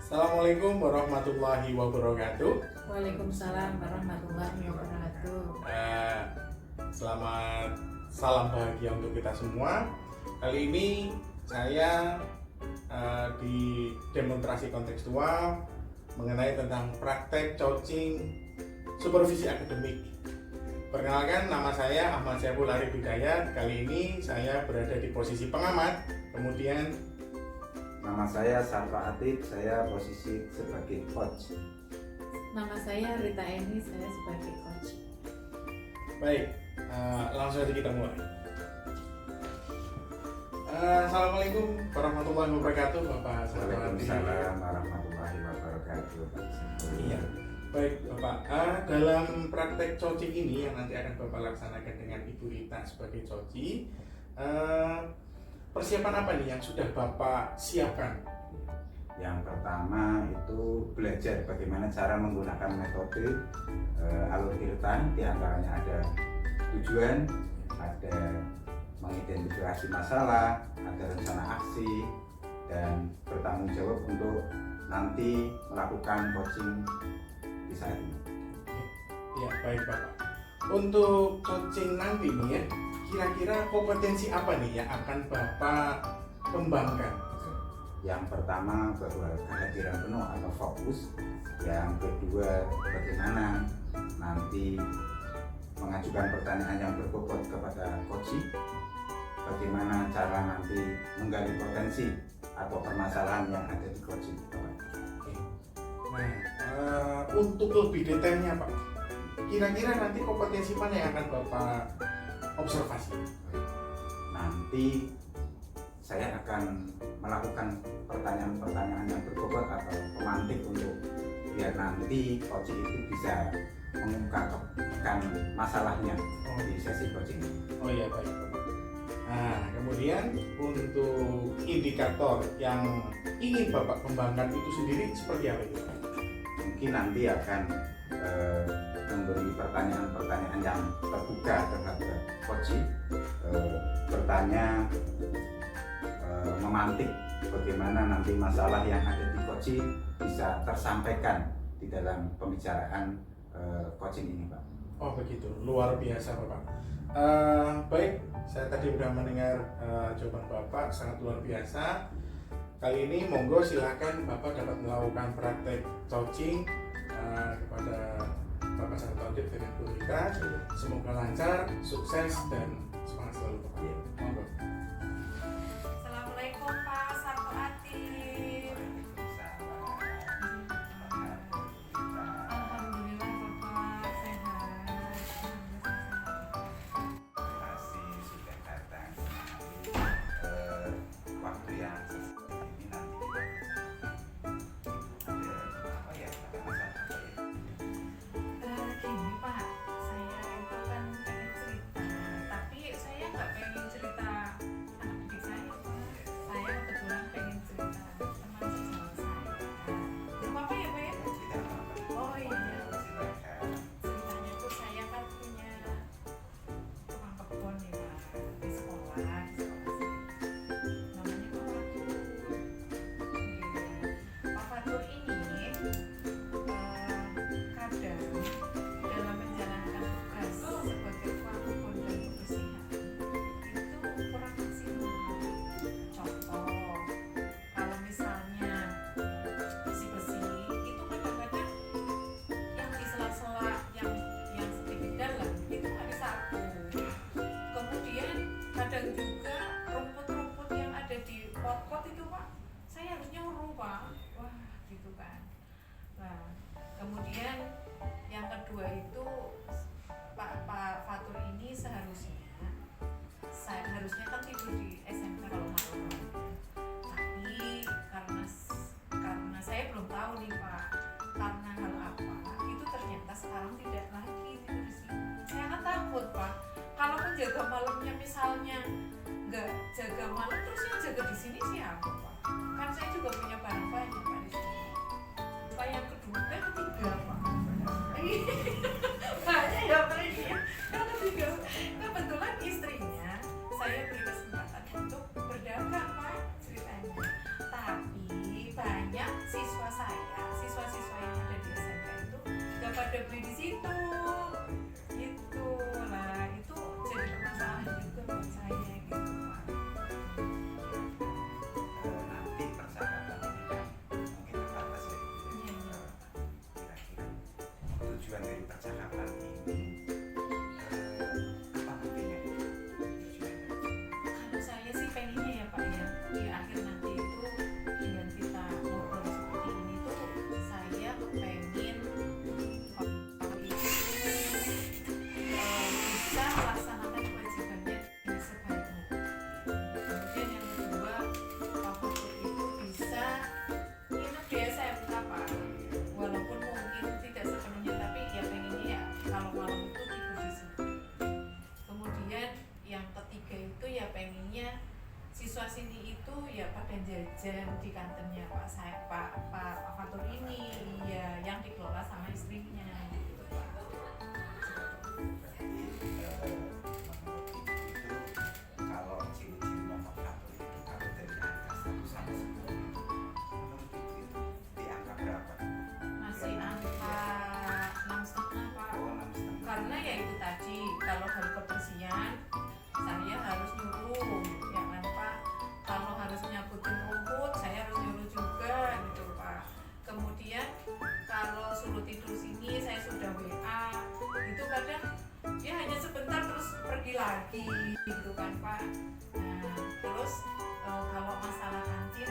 Assalamualaikum warahmatullahi wabarakatuh. Waalaikumsalam warahmatullahi wabarakatuh. Selamat salam bahagia untuk kita semua. Kali ini saya di demonstrasi kontekstual mengenai tentang praktek coaching supervisi akademik. Perkenalkan, nama saya Ahmad Syaiful Arif Hidayat. Kali ini saya berada di posisi pengamat. Kemudian nama saya Sarfa Atib, saya posisi sebagai coach. Nama saya Rita Eni, saya sebagai coach. Baik, langsung saja kita mulai. Assalamualaikum warahmatullahi wabarakatuh, Bapak Sarfa Atib. Waalaikumsalam warahmatullahi wabarakatuh. Iya, baik Bapak. Dalam praktek coaching ini yang nanti akan Bapak laksanakan dengan Ibu Rita sebagai coach, persiapan apa nih yang sudah Bapak siapkan? Yang pertama itu belajar bagaimana cara menggunakan metode alur Tirta. Di antaranya ada tujuan, ada mengidentifikasi masalah, ada rencana aksi, dan bertanggung jawab untuk nanti melakukan coaching di saat ini. Ya, baik Bapak. Untuk coaching nanti nih ya, kira-kira kompetensi apa nih yang akan Bapak kembangkan? Yang pertama bahwa kehadiran penuh atau fokus. Yang kedua bagaimana nanti mengajukan pertanyaan yang berbobot kepada coach. Bagaimana cara nanti menggali potensi atau permasalahan yang ada di coach. Nah, untuk lebih detailnya Pak, kira-kira nanti kompetensi mana yang akan Bapak observasi? Nanti saya akan melakukan pertanyaan-pertanyaan yang berbobot atau pemantik untuk biar nanti coaching itu bisa mengungkapkan masalahnya di sesi coaching. Oh iya, baik Bapak. Nah, kemudian untuk indikator yang ingin Bapak kembangkan itu sendiri seperti apa itu? Mungkin nanti akan memberi pertanyaan-pertanyaan yang terbuka terhadap coaching, bertanya, memantik bagaimana nanti masalah yang ada di coaching bisa tersampaikan di dalam pembicaraan coaching ini, Pak. Oh begitu, luar biasa Bapak. Baik, saya tadi sudah mendengar jawaban Bapak, sangat luar biasa. Kali ini monggo silakan Bapak dapat melakukan praktek coaching kepada Bapak Sarfa Atib dengan Bu Rita. Semoga lancar, sukses, dan semangat selalu Bapak. Monggo. Assalamualaikum Pak Sarfa Atib. Alhamdulillah Bapak sehat. Terima kasih sudah datang. Waktu yang ini nanti ada apa ya? Ada masalah apa ya? Gini Pak, saya itu kan pengen cerita, tapi saya nggak pengen cerita anak didik saya Pak. Saya kebetulan pengen cerita teman sejawat saya. Belum apa ya Pak ya? Tidak apa-apa. Oh iya. Silakan. Ceritanya tuh saya kan punya tukang kebun nih Pak di sekolah saya. Namanya Pak Fatur. Pak Fatur ini kadang dalam menjalankan tugas sebagai tukang kebun dan kebersihan itu kurang maksimal. Contoh, kalau misalnya bersih-bersih itu kadang-kadang yang di sela-sela yang sedikit dalam itu nggak disapu. Kemudian kadang juga rumput-rumput yang ada di pot-pot itu Pak, saya harus nyuruh Pak. Wah gitu kan. Nah, kemudian yang kedua itu Pak Fatur ini harusnya kan tidur di SMK kalau malam. Tapi karena saya belum tahu nih Pak, karena hal apa itu ternyata sekarang tidak lagi tidur di sini. Saya kan takut Pak, kalau penjaga malamnya misalnya nggak jaga malam, terus yang jaga di sini siapa Pak? Kan saya juga punya barang banyak Pak di sini. Pak yang kedua, ketiga Pak. Banyak ya Pak ini. Yang ketiga, kebetulan istrinya saya beri kesempatan untuk berdagang Pak ceritanya. Tapi banyak siswa saya siswa-siswa yang ada di SMK itu nggak pada beli di situ gitu. Nah itu jadi permasalahan juga buat saya gitu Pak. Nanti percakapan ini kan mungkin terbatas ya. Iya. Kira-kira tujuan dari percakapan ini apa nantinya? Tujuannya? Kalau saya sih pengennya ya Pak ya, di akhir nanti itu dengan kita ngobrol seperti ini tuh saya pengen kalau itu bisa melaksanakan kewajibannya dengan sebaik mungkin. Kemudian yang kedua, Pak Fatur itu bisa nginep di SMK Pak, walaupun mungkin tidak sepenuhnya, tapi ya pengennya ya kalau malam itu tidur di situ. Kemudian yang ketiga itu ya pengennya siswa sini itu ya pada jajan di kantinnya Pak Fatur ini ya yang dikelola sama istrinya gitu Pak. Berarti menurut ibu itu kalau ciri-cirinya Pak Fatur itu kalau dari angka 1 sampai 10 itu menurut ibu itu di angka berapa? Masih angka 6,5 Pak. Oh, 6,5. Karena ya itu tadi kalau hal kebersihan saya harus nyuruh ya kan Pak. Kalau harus nyabutin rumput saya harus nyuruh juga gitu Pak. Kemudian kalau suruh tidur sini saya sudah WA itu kadang ya hanya sebentar terus pergi lagi gitu kan Pak. Nah terus kalau masalah kantin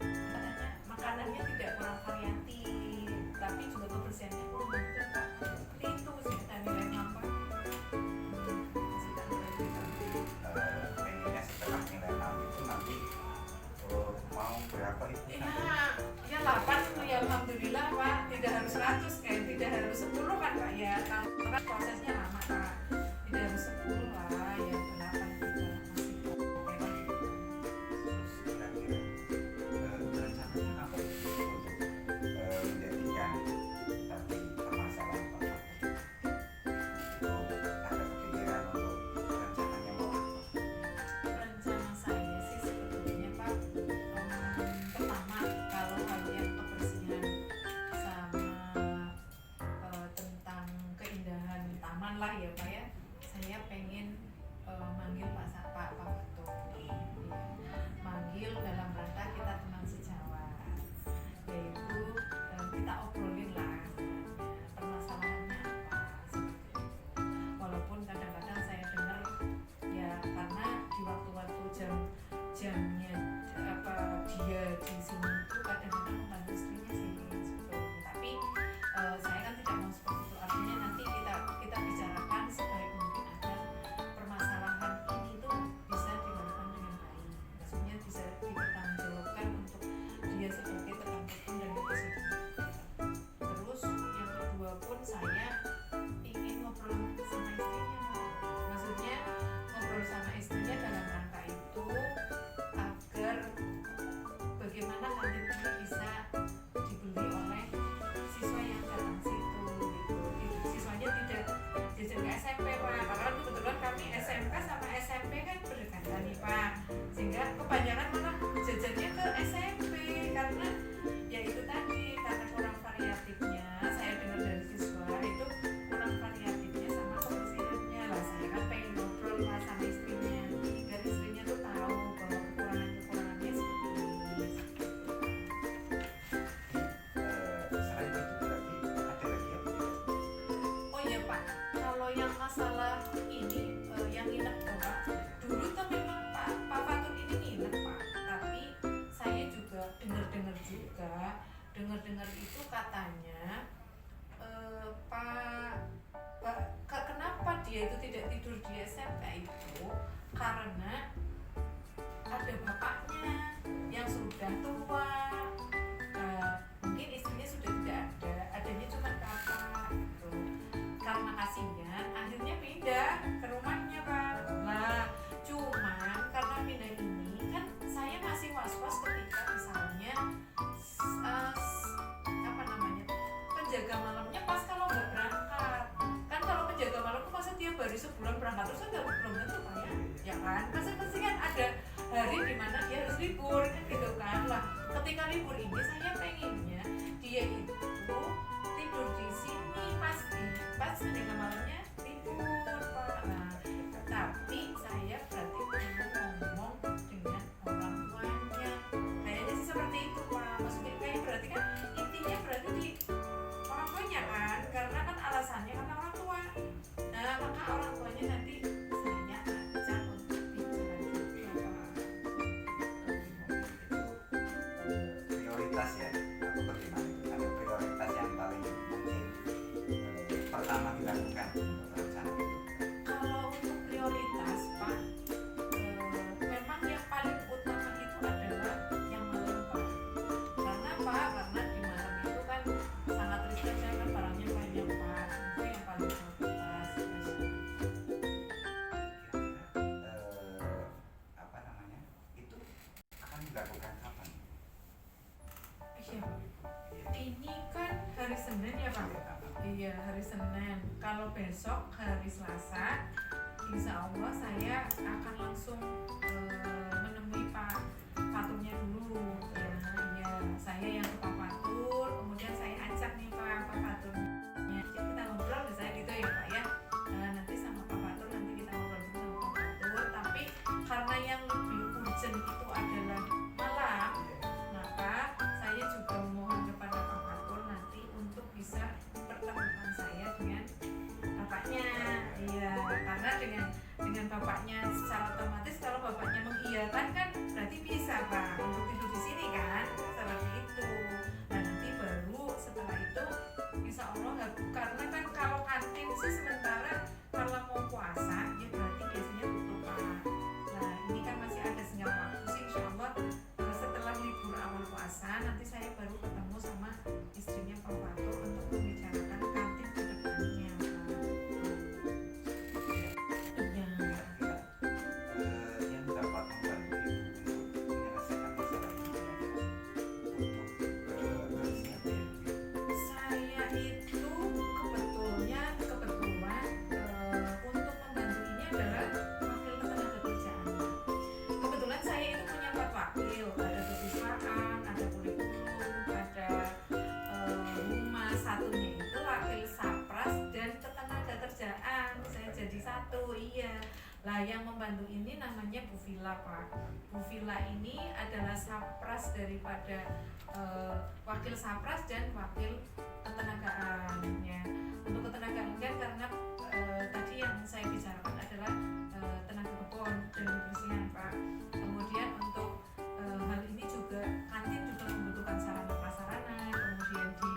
katanya makanannya tidak kurang variatif tapi juga kebersihannya kurang juga Pak. Seperti itu sih tadi nilai Pak. Masih tak nilai juga. Pengennya setelah nilai 6 itu nanti mau berapa itu? Ya 8 itu ya alhamdulillah Pak, tidak harus 100 kayak tidak harus 10 kan Pak ya, kalau kan prosesnya lama Pak, tidak harus 10 lah ya 8 juga masih oke lah. Terus kira-kira rencananya apa itu untuk menjadikan tadi permasalahan Pak Fatur itu ada kepikiran untuk rencananya mau apa? Rencana saya sih sebetulnya Pak, pertama kalau hal yang kebersihan sama tentang keindahan taman lah ya Pak ya, saya pengen manggil Pak Fatur, ya. Manggil dalam rangka kita teman sejawat, yaitu kita obrolin lah permasalahannya apa seperti itu. Walaupun kadang-kadang saya dengar ya karena di waktu-waktu jamnya dia di sini itu kadang-kadang membantu istrinya sih sebetulnya. Tapi saya kan tidak mau seperti itu. Artinya nanti kita bicarakan sebaik mungkin agar permasalahan ini tuh bisa dilakukan dengan baik. Maksudnya bisa dipertanggungjawabkan untuk dia sebagai teman rukun dan presiden. Terus yang kedua pun saya ingin ngobrol sama istrinya Pak. Maksudnya ngobrol sama istrinya dalam rangka itu agar bagaimana kantin ini bisa dibeli oleh siswa yang datang situ gitu. Siswanya tidak jajan ke SMP Pak, karena kebetulan kami SMK sama SMP kan berdekatan nih Pak, sehingga kebanyakan malah jajannya ke SMP karena ya itu tadi karena kurang variatifnya. Saya dengar dari siswa itu kurang variatifnya sama kebersihannya lah. Saya kan pengen ngobrol Pak sama istrinya biar istrinya tuh tahu bahwa kekurangannya seperti ini. Selain itu berarti ada lagi ya Bu? Oh iya Pak, kalau yang masalah ini yang nginep tuh Pak, dulu tuh memang Pak Fatur ini nginep Pak, tapi saya juga dengar itu katanya kenapa dia itu tidak tidur di SMK itu karena ada bapaknya yang sudah tua. Mungkin istrinya sudah tidak ada, adanya cuma kakak gitu. Karena kasihan akhirnya pindah ke rumahnya Pak. Nah cuman karena pindah ini kan saya masih was-was ketika misalnya penjaga malamnya pas kalau nggak berangkat kan. Kalau penjaga malam itu masa tiap hari sebulan berangkat terus kan belum tentu Pak ya kan, pasti kan ada hari dimana dia harus libur kan gitu kan. Lah ketika libur ini saya pengennya prioritas ya, atau bagaimana itu? Ada prioritas yang paling mungkin pertama dilakukan untuk rencana itu? Kalau untuk prioritas Pak, memang yang paling utama itu adalah yang malam Pak. Karena Pak, karena di malam itu kan sangat riskan, saya kan barangnya banyak Pak. Itu yang paling prioritas. Apa namanya? Itu akan dilakukan kapan? Iya Pak. Ini kan hari Senin ya Pak. Iya, hari Senin. Kalau besok hari Selasa, insya Allah saya akan langsung menemui Pak Faturnya dulu. Ya, iya, saya yang ke Pak Fatur, kemudian saya ajak nih Pak Faturnya. Jadi kita ngobrol misalnya gitu ya Pak ya. Nanti sama Pak Fatur, nanti kita ngobrol dulu sama Pak Fatur. Tapi karena yang lebih urgent itu adalah malam, maka saya juga memohon kepada Pak Fatur nanti untuk bisa pertemukan saya dengan bapaknya. Iya, karena dengan bapaknya secara otomatis kalau bapaknya mengiyakan kan berarti bisa Pak untuk tidur di sini kan, seperti itu. Nah nanti baru setelah itu insya Allah karena kan kalau kantin sih sementara kalau mau puasa ya berarti biasanya tutup Pak. Nah ini kan masih ada senggang waktu sih, insya Allah setelah libur awal puasa nanti saya baru ketemu sama istrinya Pak Fatur untuk membicarakan kantin ke depannya Pak. Yang dapat membantu ibu untuk menyelesaikan masalah ini untuk siapa ya? Saya itu kebetulan untuk membantu ini adalah wakil tenaga kerjaan. Kebetulan saya itu punya 4 wakil, ada kepuslaan, ada kurikulum, ada humas, satunya itu wakil sapras dan ketenaga kerjaan. Saya jadi 1, iya. Lah yang membantu ini namanya Bu Vila Pak. Bu Vila ini adalah sapras daripada wakil sapras dan wakil ketenagaan ya. Untuk ketenagaan kan karena tadi yang saya bicarakan adalah tenaga kebun dan kebersihan Pak. Kemudian untuk hal ini juga kantin juga membutuhkan sarana prasarana. Kemudian di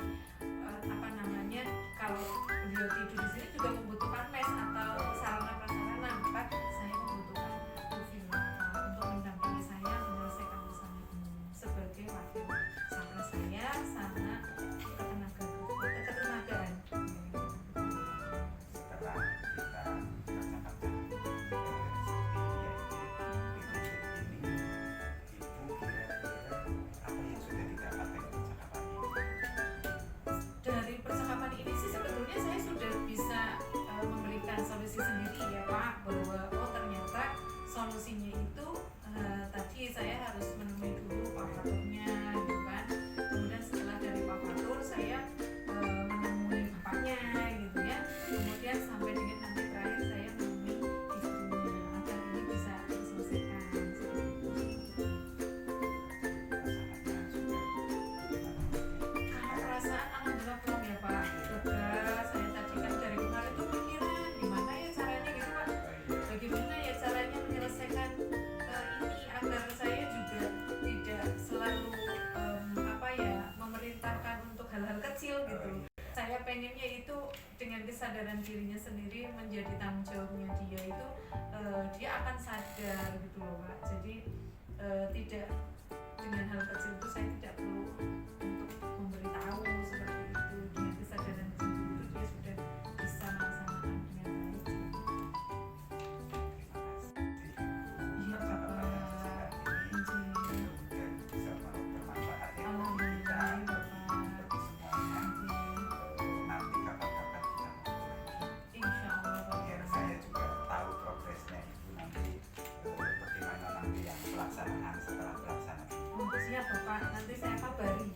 apa namanya kalau beliau tidur di sini juga membutuhkan mes atau sarana prasarana. Maka saya membutuhkan Bu Vila Pak untuk mendampingi saya menyelesaikan masalah ini sebagai wakil sapras saya sama ketenagaan. Setelah kita merasakan seperti ini, ibu kira-kira apa yang sudah didapat dari percakapan ini? Dari percakapan ini sih sebetulnya saya sudah bisa memberikan solusi sendiri ya Pak, bahwa oh ternyata solusinya itu tadi saya harus menemui dulu Pak Faturnya gitu kan. Kemudian setelah dari Pak Fatur saya menemui bapaknya gitu ya. Kemudian sampai dengan nanti terakhir saya menemui istrinya agar ini bisa diselesaikan seperti itu. Rasanya sudah bagaimana? Kalau perasaan alhamdulillah belum ya Pak. Juga saya tadi kan dari kemarin tuh pikiran gimana ya caranya gitu Pak. Bagaimana ya caranya menyelesaikan ini agar saya juga tidak selalu apa ya memerintahkan untuk hal-hal kecil gitu. Saya pengennya itu dengan kesadaran dirinya sendiri menjadi tanggung jawabnya dia itu dia akan sadar gitu loh Pak. Jadi tidak dengan hal kecil itu saya tidak perlu untuk memberitahu seperti itu. Dengan kesadaran sendiri itu dia sudah bisa melaksanakan dengan baik. Iya Bapak. Izin. Bisa bermanfaat ya Alhamdulillah bagi Bapak. semuanya. Izin. Nanti kapan-kapan kita ngobrol lagi. Insya Allah Biar Bapak. saya juga tahu progresnya ibu nanti bagaimana nanti yang pelaksanaan setelah pelaksanaan. Siap Bapak, nanti saya kabari.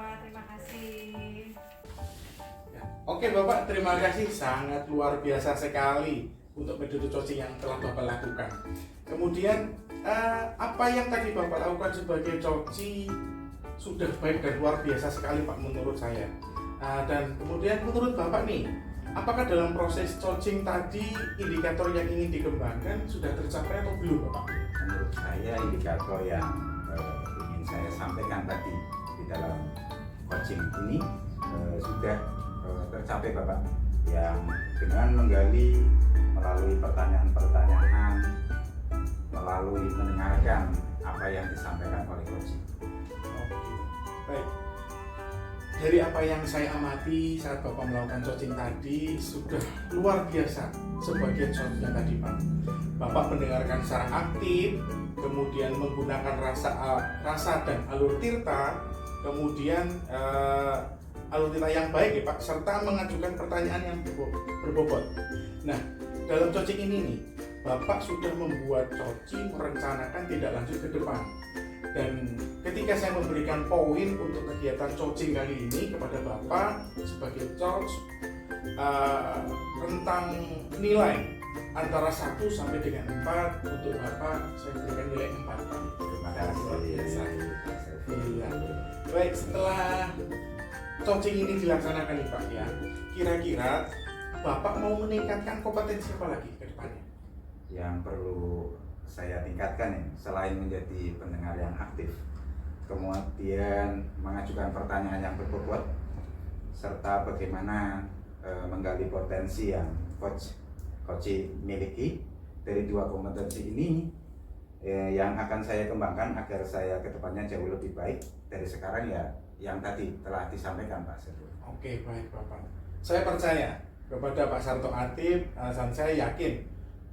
Bapak, terima kasih. Ya. Oke Bapak, terima kasih, sangat luar biasa sekali untuk metode coaching yang telah Bapak lakukan. Kemudian apa yang tadi Bapak lakukan sebagai coaching sudah baik dan luar biasa sekali Pak menurut saya. Dan kemudian menurut Bapak nih, apakah dalam proses coaching tadi indikator yang ingin dikembangkan sudah tercapai atau belum Bapak? Menurut saya indikator yang ingin saya sampaikan tadi di dalam coaching ini sudah tercapai Bapak, yang dengan menggali melalui pertanyaan-pertanyaan, melalui mendengarkan apa yang disampaikan oleh coaching. Oke, baik. Dari apa yang saya amati saat Bapak melakukan coaching tadi sudah luar biasa sebagai contohnya tadi Pak. Bapak mendengarkan secara aktif, kemudian menggunakan rasa dan alur tirta, kemudian alur tirta yang baik ya Pak, serta mengajukan pertanyaan yang berbobot. Nah, dalam coaching ini nih, Bapak sudah membuat coaching merencanakan tindak lanjut ke depan. Dan ketika saya memberikan poin untuk kegiatan coaching kali ini kepada Bapak sebagai coach, rentang nilai antara 1 sampai dengan 4, untuk Bapak saya berikan nilai 4 Pak. Terima kasih. Luar biasa. Iya. Baik, setelah coaching ini dilaksanakan nih Pak ya, kira-kira Bapak mau meningkatkan kompetensi apa lagi ke depannya? Yang perlu saya tingkatkan ya, selain menjadi pendengar yang aktif, kemudian mengajukan pertanyaan yang berbobot, serta bagaimana menggali potensi yang coach miliki. Dari 2 kompetensi ini yang akan saya kembangkan agar saya kedepannya jauh lebih baik dari sekarang ya, yang tadi telah disampaikan Pak Sarto. Oke, baik Bapak. Saya percaya kepada Pak Sarto Atif, dan saya yakin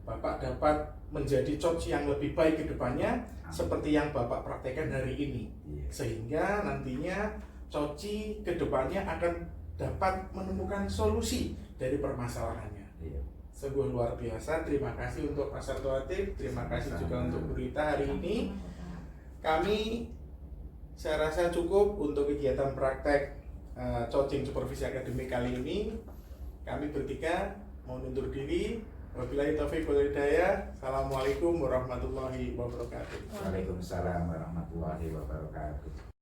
Bapak dapat menjadi coach yang lebih baik ke depannya seperti yang Bapak praktekkan hari ini. Sehingga nantinya coach ke depannya akan dapat menemukan solusi dari permasalahannya. Sungguh luar biasa. Terima kasih untuk Pak Sarto Atif, terima kasih juga untuk Bu Rita hari ini. Kami saya rasa cukup untuk kegiatan praktek coaching supervisi akademik kali ini. Kami bertiga mau undur diri. Wabillahi taufiq wal hidayah. Assalamualaikum warahmatullahi wabarakatuh. Waalaikumsalam warahmatullahi wabarakatuh.